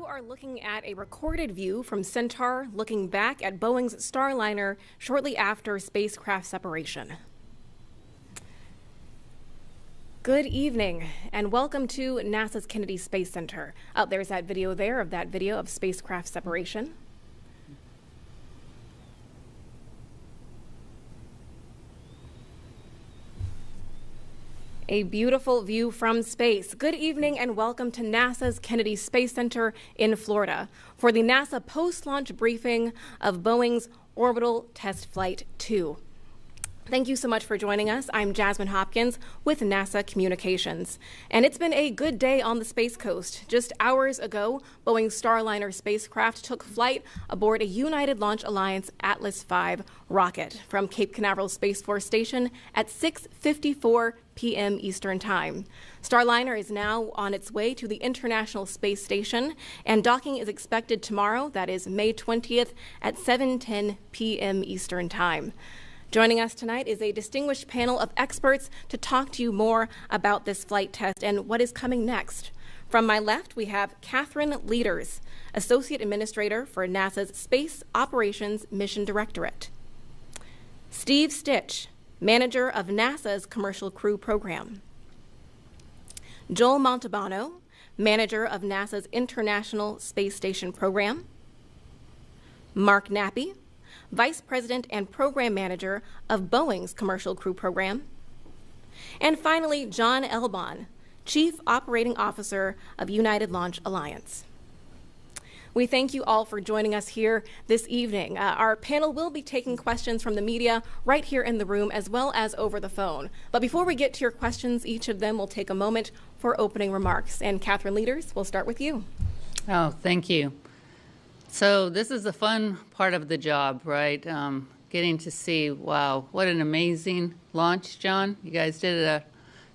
You are looking at a recorded view from Centaur looking back at Boeing's Starliner shortly after spacecraft separation. Good evening and welcome to NASA's Kennedy Space Center. There's that video there of spacecraft separation. A beautiful view from space. Good evening and welcome to NASA's Kennedy Space Center in Florida for the NASA post-launch briefing of Boeing's Orbital Test Flight 2. Thank you so much for joining us. I'm Jasmine Hopkins with NASA Communications. And it's been a good day on the Space Coast. Just hours ago, Boeing's Starliner spacecraft took flight aboard a United Launch Alliance Atlas V rocket from Cape Canaveral Space Force Station at 6:54 p.m. Eastern Time. Starliner is now on its way to the International Space Station, and docking is expected tomorrow, that is May 20th, at 7:10 p.m. Eastern Time. Joining us tonight is a distinguished panel of experts to talk to you more about this flight test and what is coming next. From my left, we have Catherine Leaders, Associate Administrator for NASA's Space Operations Mission Directorate. Steve Stitch, Manager of NASA's Commercial Crew Program. Joel Montalbano, Manager of NASA's International Space Station Program. Mark Nappy, Vice President and Program Manager of Boeing's Commercial Crew Program. And finally, John Elbon, Chief Operating Officer of United Launch Alliance. We thank you all for joining us here this evening. Our panel will be taking questions from the media right here in the room as well as over the phone. But before we get to your questions, each of them will take a moment for opening remarks. And Catherine Leaders, we'll start with you. Oh, thank you. So this is the fun part of the job, right? Getting to see, wow, what an amazing launch, John. You guys did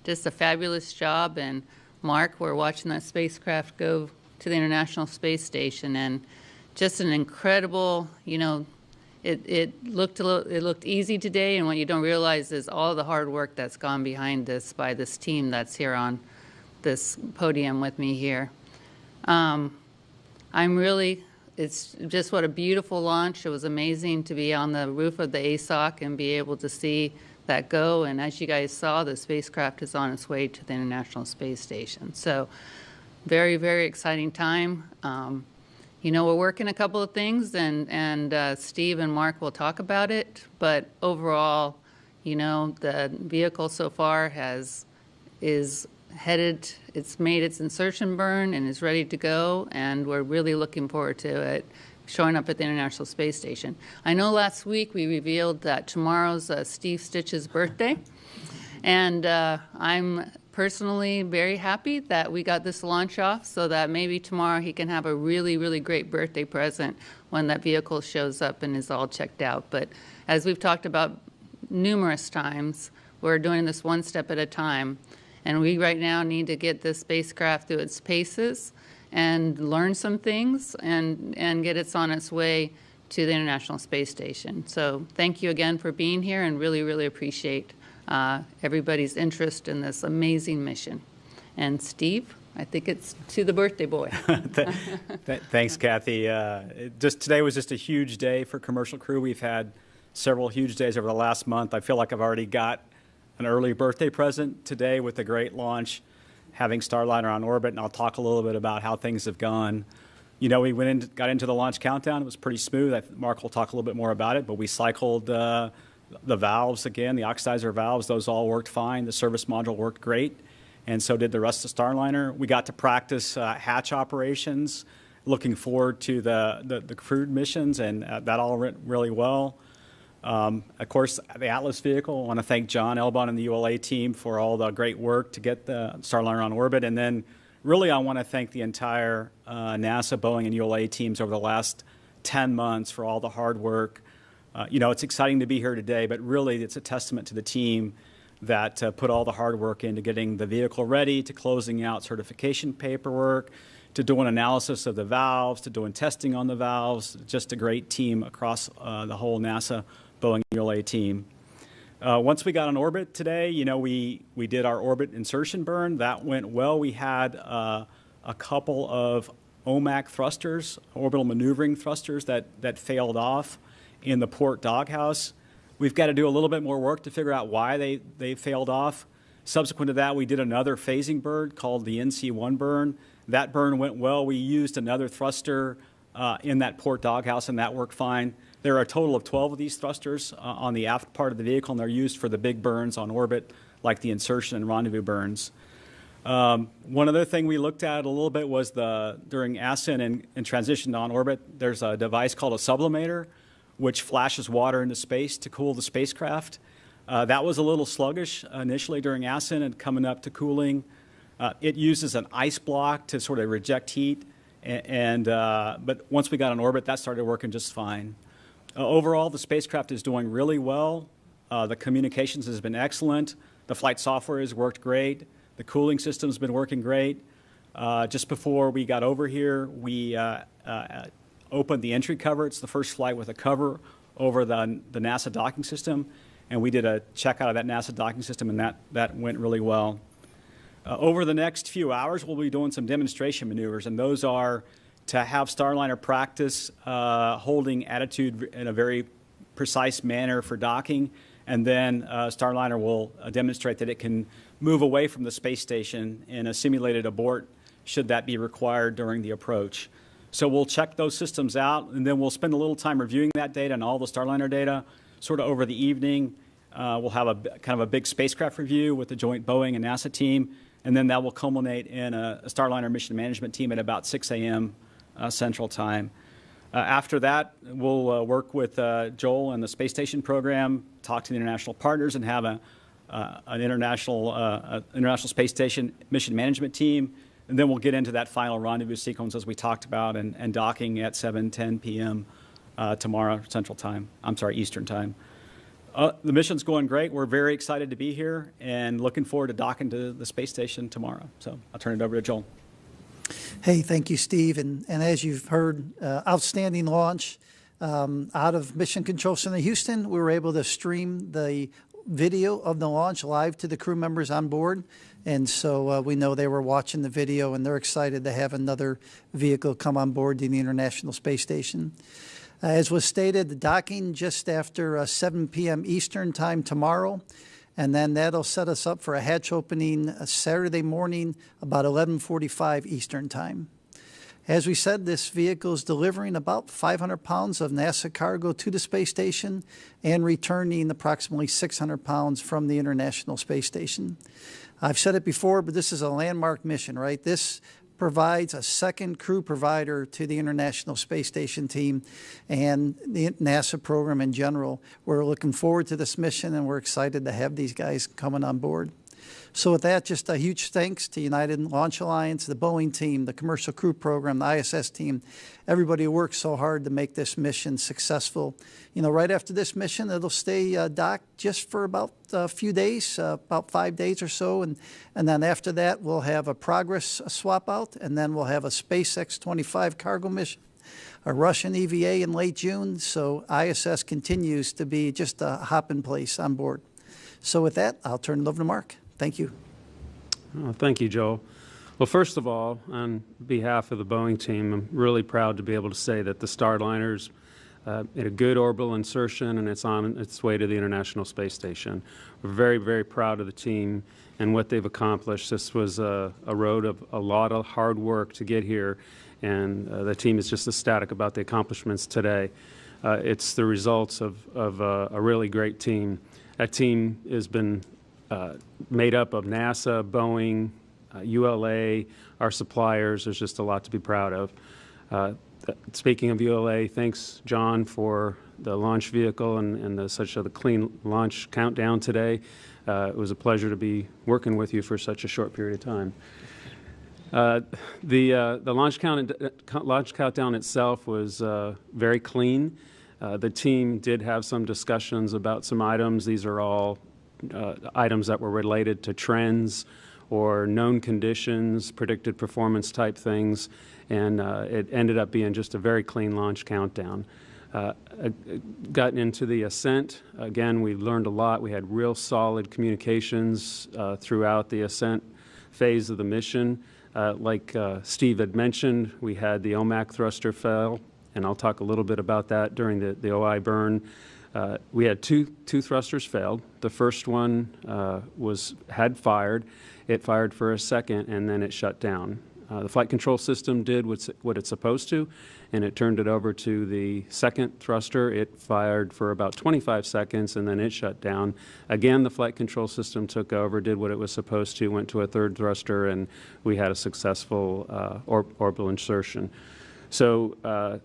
just a fabulous job. And Mark, we're watching that spacecraft go to the International Space Station, and just an incredible, it looked easy today, and what you don't realize is all the hard work that's gone behind this by this team that's here on this podium with me here. It's just what a beautiful launch. It was amazing to be on the roof of the ASOC and be able to see that go. And as you guys saw, the spacecraft is on its way to the International Space Station. So very, very exciting time. We're working a couple of things, and Steve and Mark will talk about it. But overall, the vehicle so far is headed, it's made its insertion burn and is ready to go, and we're really looking forward to it showing up at the International Space Station. I know last week we revealed that tomorrow's Steve Stitch's birthday, and I'm personally very happy that we got this launch off so that maybe tomorrow he can have a really, really great birthday present when that vehicle shows up and is all checked out. But as we've talked about numerous times, we're doing this one step at a time. And we right now need to get this spacecraft through its paces and learn some things and get it on its way to the International Space Station. So thank you again for being here, and really, really appreciate everybody's interest in this amazing mission. And Steve, I think it's to the birthday boy. Thanks, Kathy. Today was just a huge day for Commercial Crew. We've had several huge days over the last month. I feel like I've already got an early birthday present today with a great launch, having Starliner on orbit, and I'll talk a little bit about how things have gone. We got into the launch countdown. It was pretty smooth. Mark will talk a little bit more about it, but we cycled the valves again, the oxidizer valves. Those all worked fine. The service module worked great, and so did the rest of Starliner. We got to practice hatch operations, looking forward to the crewed missions, and that all went really well. Of course, the Atlas vehicle, I want to thank John Elbon and the ULA team for all the great work to get the Starliner on orbit. And then really I want to thank the entire NASA, Boeing, and ULA teams over the last 10 months for all the hard work. It's exciting to be here today, but really it's a testament to the team that put all the hard work into getting the vehicle ready, to closing out certification paperwork, to doing analysis of the valves, to doing testing on the valves. Just a great team across the whole NASA, Boeing, ULA team. Once we got on orbit today, we did our orbit insertion burn. That went well. We had a couple of OMAC thrusters, orbital maneuvering thrusters, that failed off in the port doghouse. We've got to do a little bit more work to figure out why they failed off. Subsequent to that, we did another phasing burn called the NC1 burn. That burn went well. We used another thruster in that port doghouse, and that worked fine. There are a total of 12 of these thrusters on the aft part of the vehicle, and they're used for the big burns on orbit, like the insertion and rendezvous burns. One other thing we looked at a little bit was during ascent and transition on orbit, there's a device called a sublimator, which flashes water into space to cool the spacecraft. That was a little sluggish initially during ascent and coming up to cooling. It uses an ice block to sort of reject heat, but once we got on orbit, that started working just fine. Overall, the spacecraft is doing really well. The communications has been excellent. The flight software has worked great. The cooling system's been working great. Just before we got over here, we opened the entry cover. It's the first flight with a cover over the NASA docking system, and we did a check out of that NASA docking system, and that went really well. Over the next few hours, we'll be doing some demonstration maneuvers, and those are to have Starliner practice holding attitude in a very precise manner for docking, and then Starliner will demonstrate that it can move away from the space station in a simulated abort should that be required during the approach. So we'll check those systems out, and then we'll spend a little time reviewing that data and all the Starliner data sort of over the evening. We'll have a kind of a big spacecraft review with the joint Boeing and NASA team, and then that will culminate in a Starliner mission management team at about 6 a.m. Central Time. After that, we'll work with Joel and the space station program, talk to the international partners, and have an international space station mission management team. And then we'll get into that final rendezvous sequence as we talked about and docking at 7:10 p.m. Tomorrow Central Time. I'm sorry, Eastern Time. The mission's going great. We're very excited to be here and looking forward to docking to the space station tomorrow. So I'll turn it over to Joel. Hey, thank you, Steve. And as you've heard, outstanding launch out of Mission Control Center Houston. We were able to stream the video of the launch live to the crew members on board. And so we know they were watching the video, and they're excited to have another vehicle come on board to the International Space Station. As was stated, the docking just after 7 p.m. Eastern Time tomorrow. And then that'll set us up for a hatch opening Saturday morning, about 11:45 Eastern Time. As we said, this vehicle is delivering about 500 pounds of NASA cargo to the space station and returning approximately 600 pounds from the International Space Station. I've said it before, but this is a landmark mission, right? This provides a second crew provider to the International Space Station team and the NASA program in general. We're looking forward to this mission, and we're excited to have these guys coming on board. So with that, just a huge thanks to United Launch Alliance, the Boeing team, the Commercial Crew Program, the ISS team, everybody who worked so hard to make this mission successful. You know, right after this mission, it'll stay docked just for about a few days, about 5 days or so. And then after that, we'll have a Progress swap out, and then we'll have a SpaceX 25 cargo mission, a Russian EVA in late June. So ISS continues to be just a hopping place on board. So with that, I'll turn it over to Mark. Thank you. Oh, thank you, Joel. Well, first of all, on behalf of the Boeing team, I'm really proud to be able to say that the Starliner's in a good orbital insertion, and it's on its way to the International Space Station. We're very, very proud of the team and what they've accomplished. This was a road of a lot of hard work to get here, and the team is just ecstatic about the accomplishments today. It's the results of a really great team. That team has been made up of NASA, Boeing, ULA, our suppliers. There's just a lot to be proud of. Speaking of ULA, thanks, John, for the launch vehicle and such a clean launch countdown today. It was a pleasure to be working with you for such a short period of time. The launch countdown itself was very clean. The team did have some discussions about some items. These are all items that were related to trends or known conditions, predicted performance type things, and it ended up being just a very clean launch countdown. Gotten into the ascent, again, we learned a lot. We had real solid communications throughout the ascent phase of the mission. Like Steve had mentioned, we had the OMAC thruster fail, and I'll talk a little bit about that during the OI burn. We had two thrusters failed. The first one had fired. It fired for a second, and then it shut down. The flight control system did what it's supposed to, and it turned it over to the second thruster. It fired for about 25 seconds, and then it shut down. Again, the flight control system took over, did what it was supposed to, went to a third thruster, and we had a successful orbital insertion. So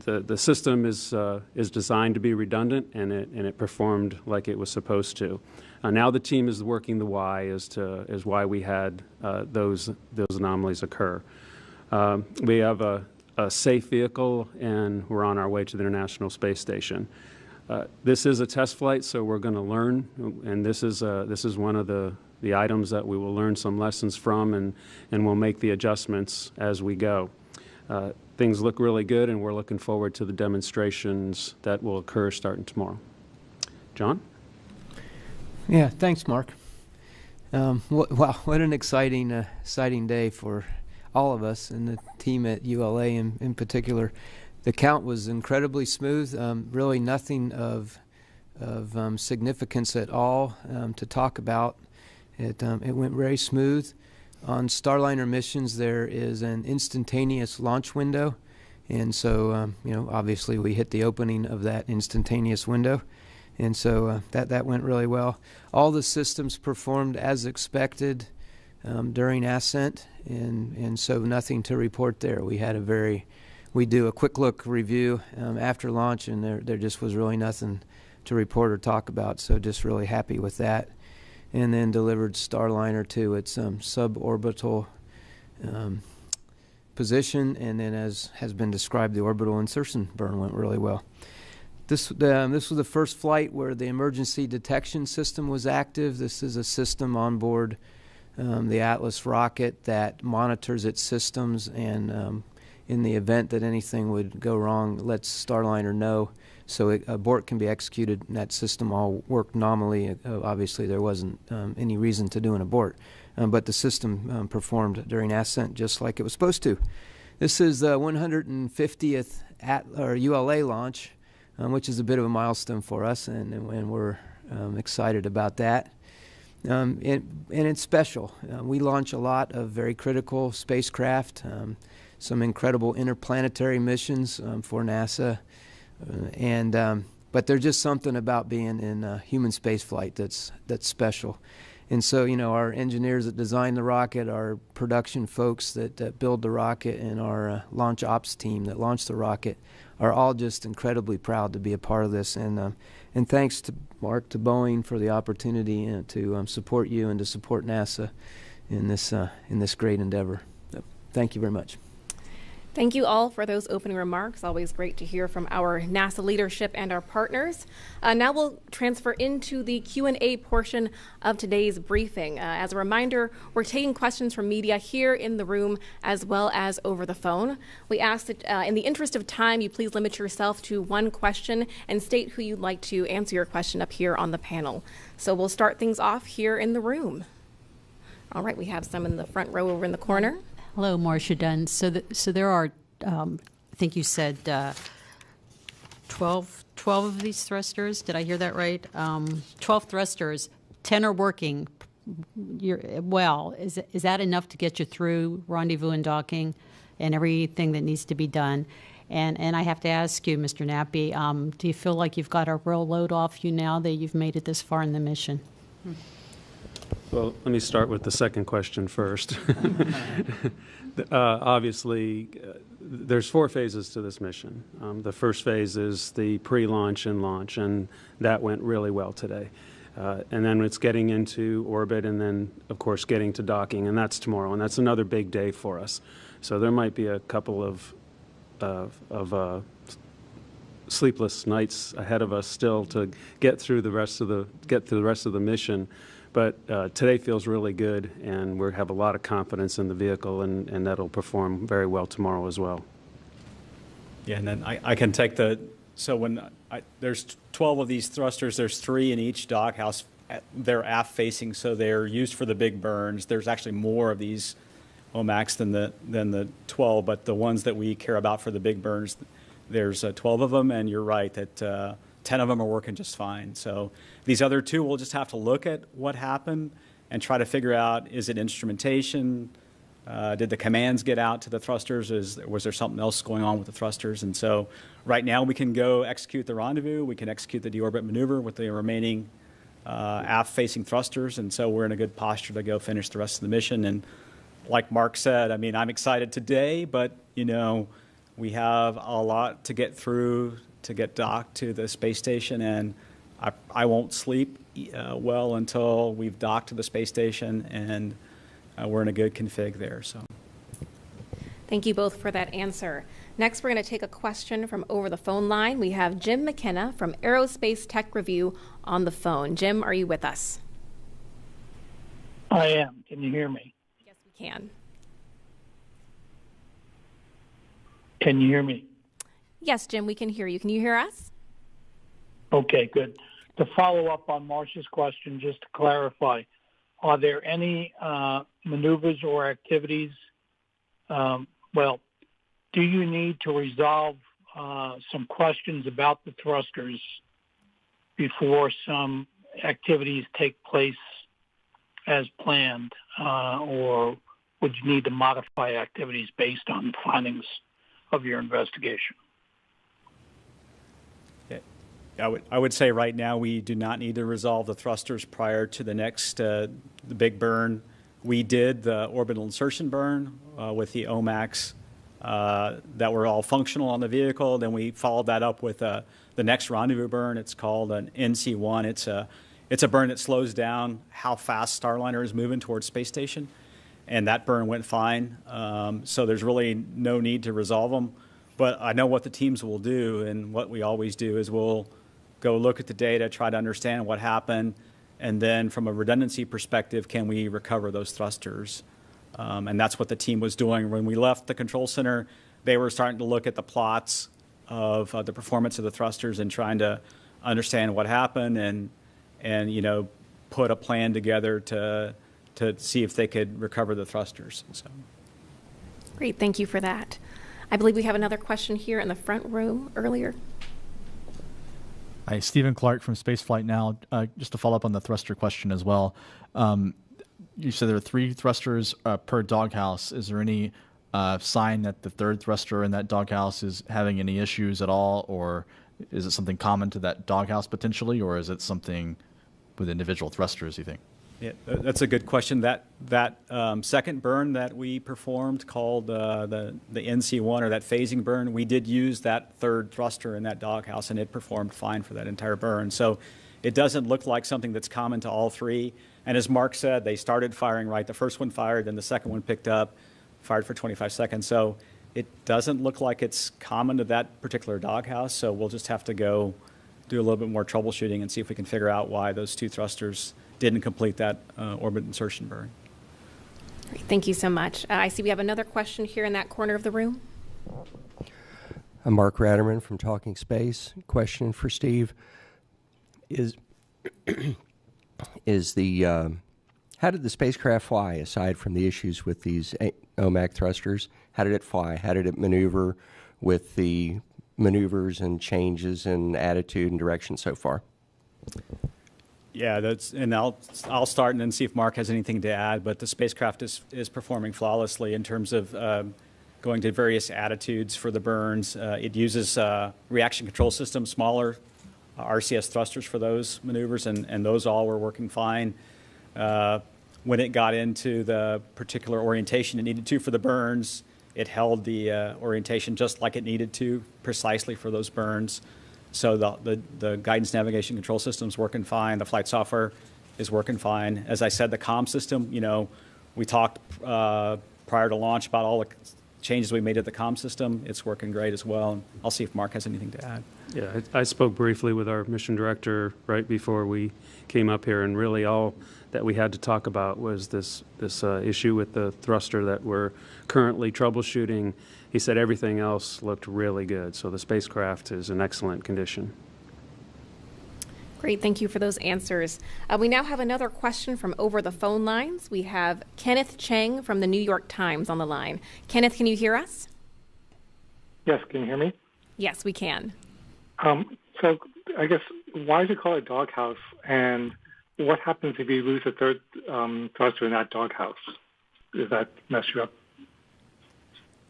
the system is designed to be redundant, and it performed like it was supposed to. Now the team is working the why as why we had those anomalies occur. We have a safe vehicle, and we're on our way to the International Space Station. This is a test flight, so we're going to learn, and this is one of the items that we will learn some lessons from, and we'll make the adjustments as we go. Things look really good, and we're looking forward to the demonstrations that will occur starting tomorrow. John? Yeah, thanks, Mark. Wow, what an exciting day for all of us and the team at ULA in particular. The count was incredibly smooth, really nothing of significance at all to talk about. It went very smooth. On Starliner missions, there is an instantaneous launch window, and so obviously we hit the opening of that instantaneous window. And so that went really well. All the systems performed as expected during ascent, and so nothing to report there. We do a quick look review after launch, and there just was really nothing to report or talk about. So just really happy with that. And then delivered Starliner to its suborbital position, and then as has been described, the orbital insertion burn went really well. This was the first flight where the emergency detection system was active. This is a system on board the Atlas rocket that monitors its systems, and in the event that anything would go wrong, lets Starliner know. So abort can be executed, and that system all worked nominally. Obviously, there wasn't any reason to do an abort, but the system performed during ascent just like it was supposed to. This is the 150th ULA launch, which is a bit of a milestone for us, and we're excited about that. And it's special. We launch a lot of very critical spacecraft, some incredible interplanetary missions for NASA, but there's just something about being in human spaceflight that's special. And so, our engineers that design the rocket, our production folks that build the rocket, and our launch ops team that launched the rocket are all just incredibly proud to be a part of this. And thanks to Mark, to Boeing for the opportunity to support you and to support NASA in this great endeavor. So, thank you very much. Thank you all for those opening remarks. Always great to hear from our NASA leadership and our partners. Now we'll transfer into the Q&A portion of today's briefing. As a reminder, we're taking questions from media here in the room as well as over the phone. We ask that in the interest of time, you please limit yourself to one question and state who you'd like to answer your question up here on the panel. So we'll start things off here in the room. All right, we have some in the front row over in the corner. Hello, Marcia Dunn. So there are, I think you said 12 of these thrusters. Did I hear that right? 12 thrusters, 10 are working. Is that enough to get you through rendezvous and docking and everything that needs to be done? And I have to ask you, Mr. Nappy, do you feel like you've got a real load off you now that you've made it this far in the mission? Well, let me start with the second question first. Obviously, there's 4 phases to this mission. The first phase is the pre-launch and launch, and that went really well today. And then it's getting into orbit, and then, of course, getting to docking, and that's tomorrow, and that's another big day for us. So there might be a couple of sleepless nights ahead of us still to get through the rest of the mission. But today feels really good, and we have a lot of confidence in the vehicle, and that'll perform very well tomorrow as well. Yeah, and then I can take so when there's 12 of these thrusters, there's 3 in each dock house they're aft facing, so they're used for the big burns. There's actually more of these OMACs than the 12, but the ones that we care about for the big burns, there's 12 of them, and you're right that 10 of them are working just fine. So these other two, we'll just have to look at what happened and try to figure out, is it instrumentation? Did the commands get out to the thrusters? Was there something else going on with the thrusters? And so right now we can go execute the rendezvous. We can execute the deorbit maneuver with the remaining aft-facing thrusters. And so we're in a good posture to go finish the rest of the mission. And like Mark said, I mean, I'm excited today, but, you know, we have a lot to get through to get docked to the space station. And I won't sleep well until we've docked to the space station and we're in a good config there. So, thank you both for that answer. Next, we're going to take a question from over the phone line. We have Jim McKenna from Aerospace Tech Review on the phone. Jim, are you with us? I am. Can you hear me? Yes, we can. Can you hear me? Yes, Jim, we can hear you. Can you hear us? Okay, good. To follow up on Marcia's question, just to clarify, are there any maneuvers or activities? Do you need to resolve some questions about the thrusters before some activities take place as planned, or would you need to modify activities based on the findings of your investigation? I would say right now we do not need to resolve the thrusters prior to the next the big burn. We did the orbital insertion burn with the OMACs that were all functional on the vehicle. Then we followed that up with the next rendezvous burn. It's called an NC1. It's a burn that slows down how fast Starliner is moving towards space station, and that burn went fine. So there's really no need to resolve them. But I know what the teams will do, and what we always do is we'll go look at the data, try to understand what happened, and then from a redundancy perspective, can we recover those thrusters? And that's what the team was doing. When we left the control center, they were starting to look at the plots of the performance of the thrusters and trying to understand what happened and you know, put a plan together to see if they could recover the thrusters. So. Great, thank you for that. I believe we have another question here in the front row earlier. Hi, Stephen Clark from Spaceflight Now. Just to follow up on the thruster question as well. You said there are 3 thrusters per doghouse. Is there any sign that the third thruster in that doghouse is having any issues at all, or is it something common to that doghouse potentially, or is it something with individual thrusters, you think? Yeah, that's a good question. That second burn that we performed called the NC1, or that phasing burn, we did use that third thruster in that doghouse, and it performed fine for that entire burn. So it doesn't look like something that's common to all 3. And as Mark said, they started firing right. The first one fired, then the second one picked up, fired for 25 seconds. So it doesn't look like it's common to that particular doghouse. So we'll just have to go do a little bit more troubleshooting and see if we can figure out why those 2 thrusters didn't complete that orbit insertion burn. Great, thank you so much. I see we have another question here in that corner of the room. I'm Mark Ratterman from Talking Space. Question for Steve is how did the spacecraft fly aside from the issues with these OMAC thrusters? How did it fly? How did it maneuver with the maneuvers and changes in attitude and direction so far? Yeah, and I'll start and then see if Mark has anything to add. But the spacecraft is performing flawlessly in terms of going to various attitudes for the burns. It uses reaction control system, smaller RCS thrusters for those maneuvers, and those all were working fine. When it got into the particular orientation it needed to for the burns, it held the orientation just like it needed to, precisely for those burns. So the guidance navigation control system is working fine. The flight software is working fine. As I said, the comm system, you know, we talked prior to launch about all the changes we made to the comm system. It's working great as well. And I'll see if Mark has anything to add. Yeah, I spoke briefly with our mission director right before we came up here, and really all that we had to talk about was this issue with the thruster that we're currently troubleshooting. He said everything else looked really good, so the spacecraft is in excellent condition. Great, thank you for those answers. We now have another question from over the phone lines. We have Kenneth Chang from the New York Times on the line. Kenneth, can you hear us? Yes, can you hear me? Yes, we can. So I guess, why is it called a doghouse? And what happens if you lose a third thruster in that doghouse? Does that mess you up?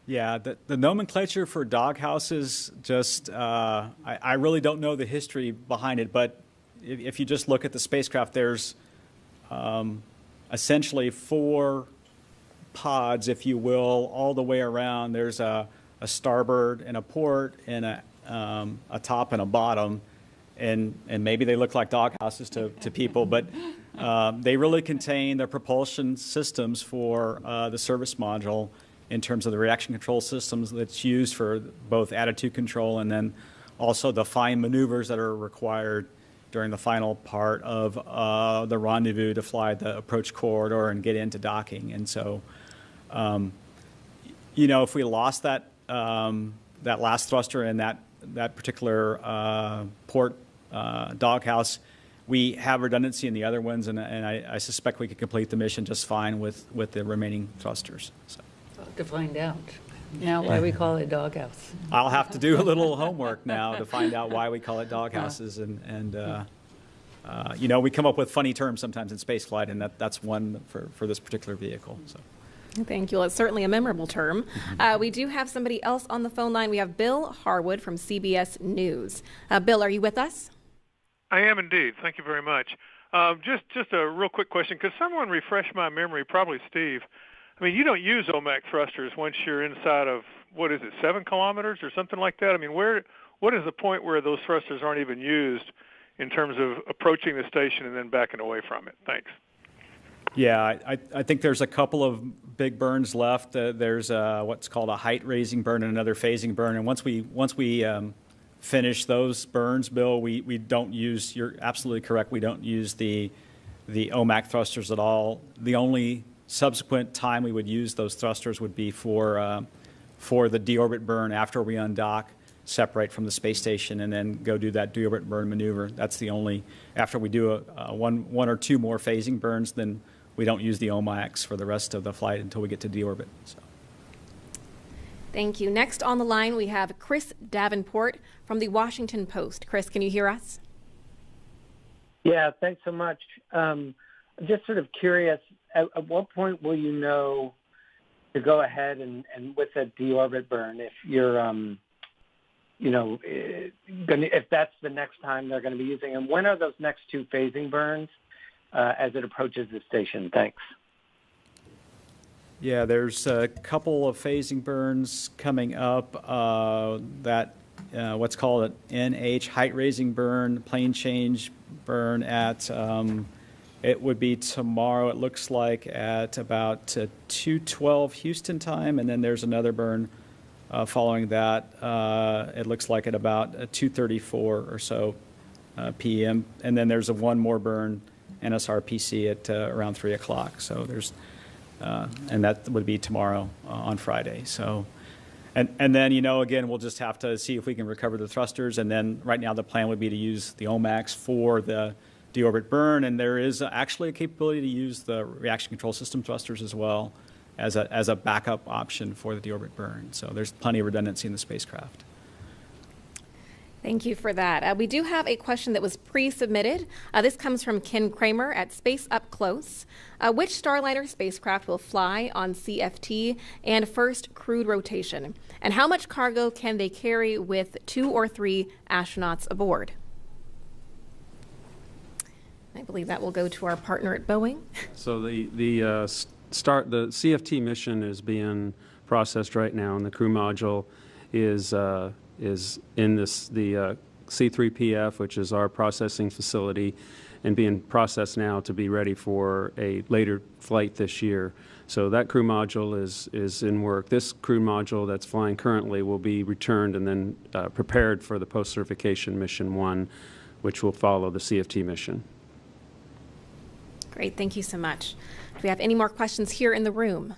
Yeah, the nomenclature for doghouses just, I really don't know the history behind it, but if you just look at the spacecraft, there's essentially 4 pods, if you will, all the way around. There's a starboard and a port and a top and a bottom, and maybe they look like doghouses to people, but they really contain the propulsion systems for the service module in terms of the reaction control systems that's used for both attitude control and then also the fine maneuvers that are required during the final part of the rendezvous to fly the approach corridor and get into docking. And so, if we lost that last thruster in that particular port doghouse, we have redundancy in the other ones, and I suspect we could complete the mission just fine with the remaining thrusters. So. To find out now why we call it doghouse. I'll have to do a little homework now to find out why we call it doghouses, and we come up with funny terms sometimes in spaceflight, and that's one for this particular vehicle. So. Thank you. Well, it's certainly a memorable term. We do have somebody else on the phone line. We have Bill Harwood from CBS News. Bill, are you with us? I am indeed. Thank you very much. Just a real quick question. Could someone refresh my memory, probably Steve? I mean, you don't use OMAC thrusters once you're inside of, 7 kilometers or something like that? I mean, what is the point where those thrusters aren't even used in terms of approaching the station and then backing away from it? Thanks. Yeah, I think there's a couple of big burns left. There's what's called a height-raising burn and another phasing burn. And once we finish those burns, Bill, we don't use, you're absolutely correct, we don't use the OMAC thrusters at all. The only subsequent time we would use those thrusters would be for the deorbit burn after we undock, separate from the space station, and then go do that deorbit burn maneuver. That's the only, after we do one or two more phasing burns, then we don't use the OMACs for the rest of the flight until we get to deorbit. So. Thank you. Next on the line, we have Chris Davenport from the Washington Post. Chris, can you hear us? Yeah, thanks so much. Just sort of curious, at what point will you know to go ahead and with a deorbit burn, if you're, if that's the next time they're going to be using them? When are those next 2 phasing burns as it approaches the station? Thanks. Yeah, there's a couple of phasing burns coming up. That what's called an NH height raising burn, plane change burn at. It would be tomorrow, it looks like, at about 2:12 Houston time, and then there's another burn following that. It looks like at about 2:34 or so p.m., and then there's one more burn, NSRPC, at around 3 o'clock. So there's, and that would be tomorrow on Friday. So, and then, again, we'll just have to see if we can recover the thrusters, and then right now the plan would be to use the OMACs for the deorbit burn, and there is actually a capability to use the reaction control system thrusters as well as a backup option for the deorbit burn. So there's plenty of redundancy in the spacecraft. Thank you for that. We do have a question that was pre-submitted. This comes from Ken Kramer at Space Up Close. Which Starliner spacecraft will fly on CFT and first crewed rotation? And how much cargo can they carry with 2 or 3 astronauts aboard? I believe that will go to our partner at Boeing. So the CFT mission is being processed right now, and the crew module is in the C3PF, which is our processing facility, and being processed now to be ready for a later flight this year. So that crew module is in work. This crew module that's flying currently will be returned and then prepared for the post-certification mission 1, which will follow the CFT mission. Great, thank you so much. Do we have any more questions here in the room?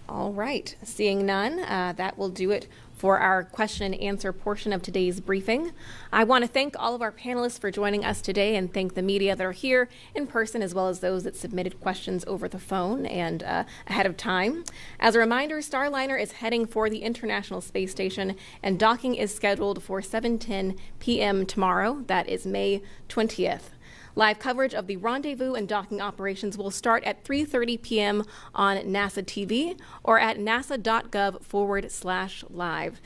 All right, seeing none, that will do it for our question and answer portion of today's briefing. I want to thank all of our panelists for joining us today and thank the media that are here in person as well as those that submitted questions over the phone and ahead of time. As a reminder, Starliner is heading for the International Space Station and docking is scheduled for 7:10 p.m. tomorrow. That is May 20th. Live coverage of the rendezvous and docking operations will start at 3:30 p.m. on NASA TV or at nasa.gov/live.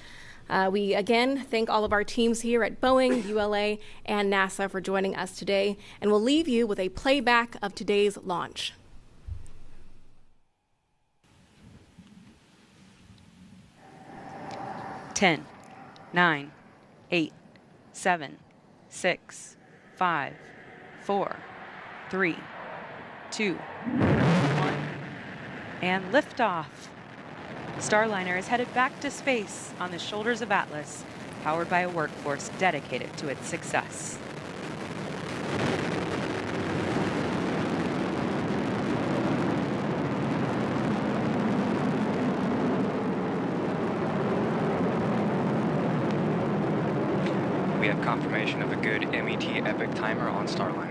We again thank all of our teams here at Boeing, ULA, and NASA for joining us today, and we'll leave you with a playback of today's launch. Ten, 9, 8, 7, 6, 5, 4, 3, 2, 1, and liftoff. Starliner is headed back to space on the shoulders of Atlas, powered by a workforce dedicated to its success. We have confirmation of a good MET epic timer on Starliner.